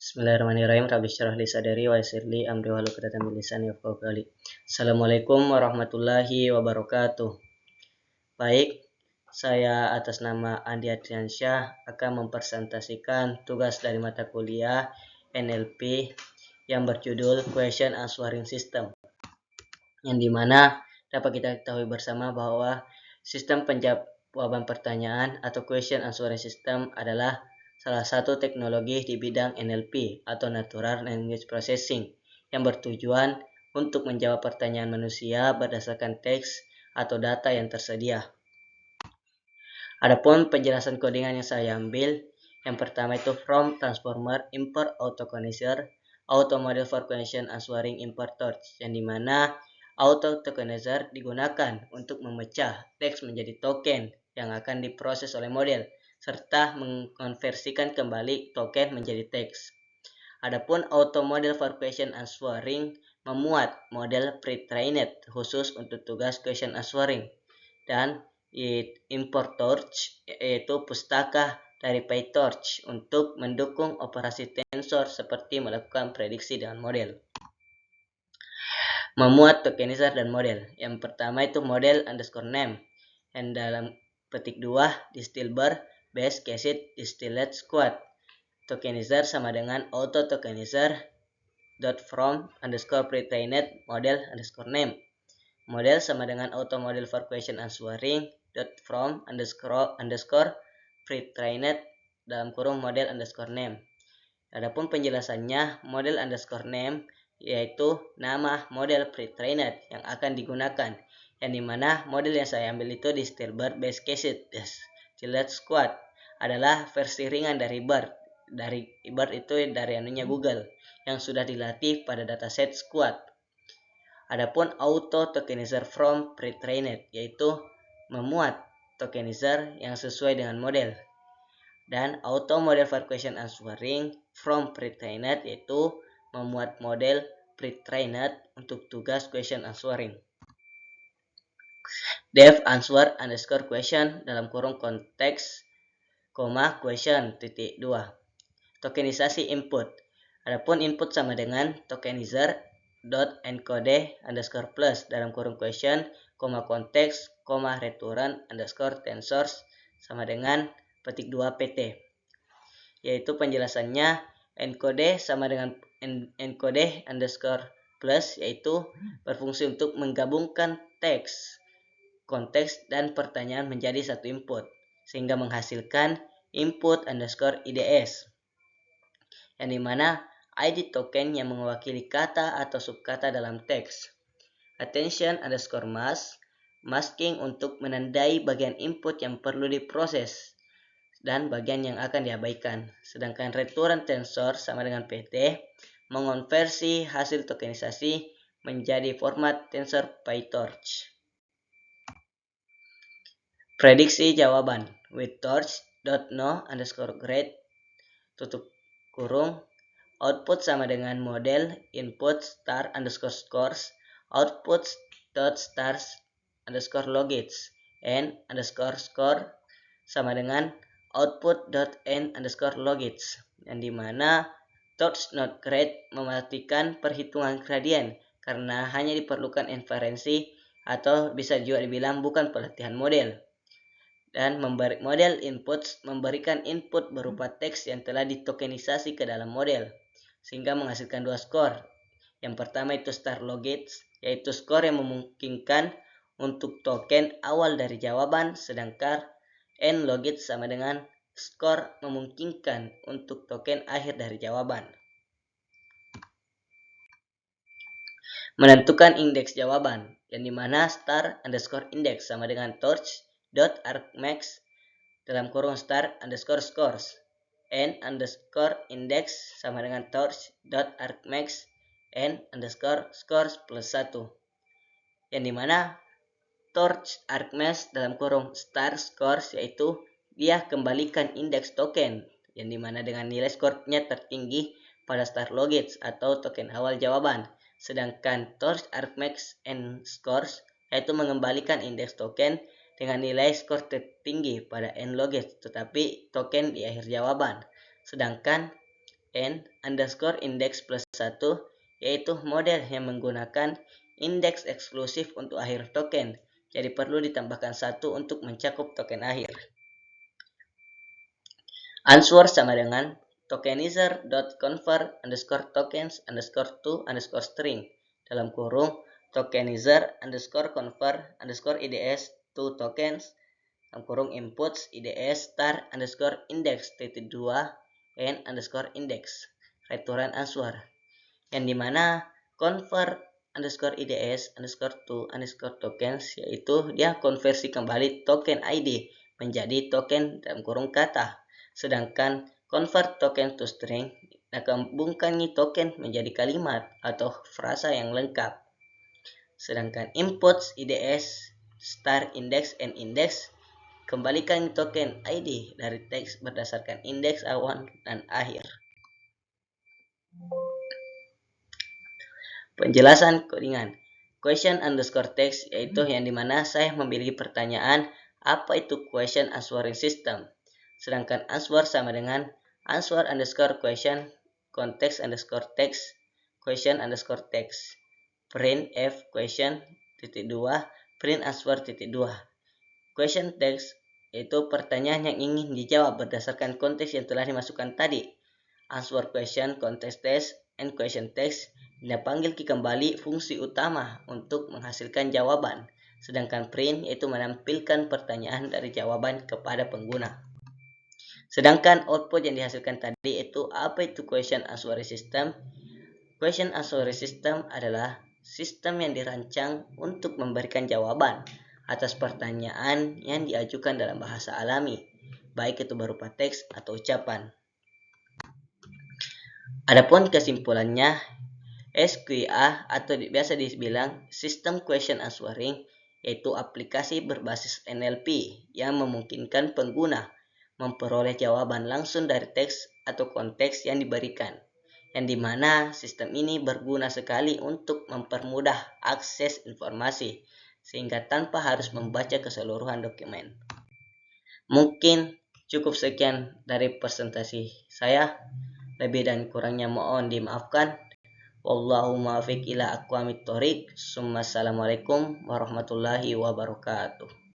Bismillahirrahmanirrahim. Rabbi syrah li sadri wa yassir li amri wahlul 'uqdatam min lisani yafqahu qawli. Assalamualaikum warahmatullahi wabarakatuh. Baik, saya atas nama Andi Adriansyah akan mempresentasikan tugas dari mata kuliah NLP yang berjudul Question Answering System. Yang dimana dapat kita ketahui bersama bahwa sistem penjawaban pertanyaan atau Question Answering System adalah salah satu teknologi di bidang NLP atau Natural Language Processing yang bertujuan untuk menjawab pertanyaan manusia berdasarkan teks atau data yang tersedia. Adapun penjelasan codingan yang saya ambil, yang pertama itu from transformer import auto-tokenizer, auto model for question answering import torch, yang dimana auto-tokenizer digunakan untuk memecah teks menjadi token yang akan diproses oleh model serta mengkonversikan kembali token menjadi teks. Adapun auto model for question answering memuat model pre-trained khusus untuk tugas question answering, dan import torch yaitu pustaka dari PyTorch untuk mendukung operasi tensor seperti melakukan prediksi dengan model. Memuat tokenizer dan model. Yang pertama itu model underscore name, yang dalam petik 2 distillbar base cased distilled squad. Tokenizer sama dengan auto tokenizer dot from underscore pre-trained model underscore name. Model sama dengan auto model for question answering dot from underscore pre-trained dalam kurung model underscore name. Adapun penjelasannya, model underscore name yaitu nama model pre-trained yang akan digunakan, yang dimana model yang saya ambil itu di Stillbird Base Cased Distilled Squad adalah versi ringan dari BERT. Dari BERT itu dari anunya Google yang sudah dilatih pada dataset Squad. Adapun auto tokenizer from pre-trained yaitu memuat tokenizer yang sesuai dengan model, dan auto model for question answering from pre-trained yaitu memuat model pre-trained untuk tugas question answering. Def answer underscore question dalam kurung konteks question titik 2. Tokenisasi input. Adapun input sama dengan tokenizer dot encode underscore plus dalam kurung question konteks return underscore tensors sama dengan petik 2 pt, yaitu penjelasannya encode sama dengan encode underscore plus yaitu berfungsi untuk menggabungkan teks, konteks, dan pertanyaan menjadi satu input sehingga menghasilkan input underscore IDS, yang dimana ID token yang mewakili kata atau subkata dalam teks. Attention underscore mask, masking untuk menandai bagian input yang perlu diproses dan bagian yang akan diabaikan. Sedangkan return tensor sama dengan PT mengonversi hasil tokenisasi menjadi format tensor PyTorch. Prediksi jawaban with torch.no underscore grade tutup kurung output sama dengan model input star underscore scores output dot stars underscore logits n underscore score sama dengan output dot n underscore logits, yang dimana torch not grade mematikan perhitungan gradien karena hanya diperlukan inferensi atau bisa juga dibilang bukan pelatihan model, dan model input memberikan input berupa teks yang telah ditokenisasi ke dalam model sehingga menghasilkan dua skor. Yang pertama itu star logits, yaitu skor yang memungkinkan untuk token awal dari jawaban, sedangkan n logits sama dengan skor memungkinkan untuk token akhir dari jawaban. Menentukan indeks jawaban, yang dimana star underscore index sama dengan torch dot argmax dalam kurung star underscore scores, n underscore index sama dengan torch dot argmax n underscore scores plus 1, yang dimana torch argmax dalam kurung star scores yaitu dia kembalikan indeks token, yang dimana dengan nilai skornya tertinggi pada star logits atau token awal jawaban, sedangkan torch argmax n scores yaitu mengembalikan indeks token dengan nilai skor tertinggi pada n logits tetapi token di akhir jawaban, sedangkan n underscore index plus 1, yaitu model yang menggunakan indeks eksklusif untuk akhir token. Jadi perlu ditambahkan 1 untuk mencakup token akhir. Answer sama dengan tokenizer.convert underscore tokens underscore to underscore string dalam kurung tokenizer underscore convert underscore IDS to tokens dalam kurung inputs IDS star underscore index titik 2 n underscore index return answer, yang dimana convert underscore IDS underscore to underscore tokens yaitu dia konversi kembali token ID menjadi token dalam kurung kata. Sedangkan convert token to string gabungkan token menjadi kalimat atau frasa yang lengkap. Sedangkan inputs IDS star index and index kembalikan token ID dari teks berdasarkan indeks awal dan akhir. Penjelasan codingan question underscore text yaitu yang dimana saya memiliki pertanyaan apa itu question answering system. Sedangkan answer sama dengan answer underscore question context underscore text question underscore text print f question titik 2 print answer titik 2. Question text yaitu pertanyaan yang ingin dijawab berdasarkan konteks yang telah dimasukkan tadi. Answer question context text and question text dipanggil kembali fungsi utama untuk menghasilkan jawaban. Sedangkan print yaitu menampilkan pertanyaan dari jawaban kepada pengguna. Sedangkan output yang dihasilkan tadi itu apa itu question answering system? Question answering system adalah sistem yang dirancang untuk memberikan jawaban atas pertanyaan yang diajukan dalam bahasa alami, baik itu berupa teks atau ucapan. Adapun kesimpulannya, SQA atau biasa dibilang sistem question answering yaitu aplikasi berbasis NLP yang memungkinkan pengguna memperoleh jawaban langsung dari teks atau konteks yang diberikan, yang dimana sistem ini berguna sekali untuk mempermudah akses informasi sehingga tanpa harus membaca keseluruhan dokumen. Mungkin cukup sekian dari presentasi saya, lebih dan kurangnya mohon dimaafkan. Wallahu muwaffiq ila aqwamit thoriq. Assalamualaikum warahmatullahi wabarakatuh.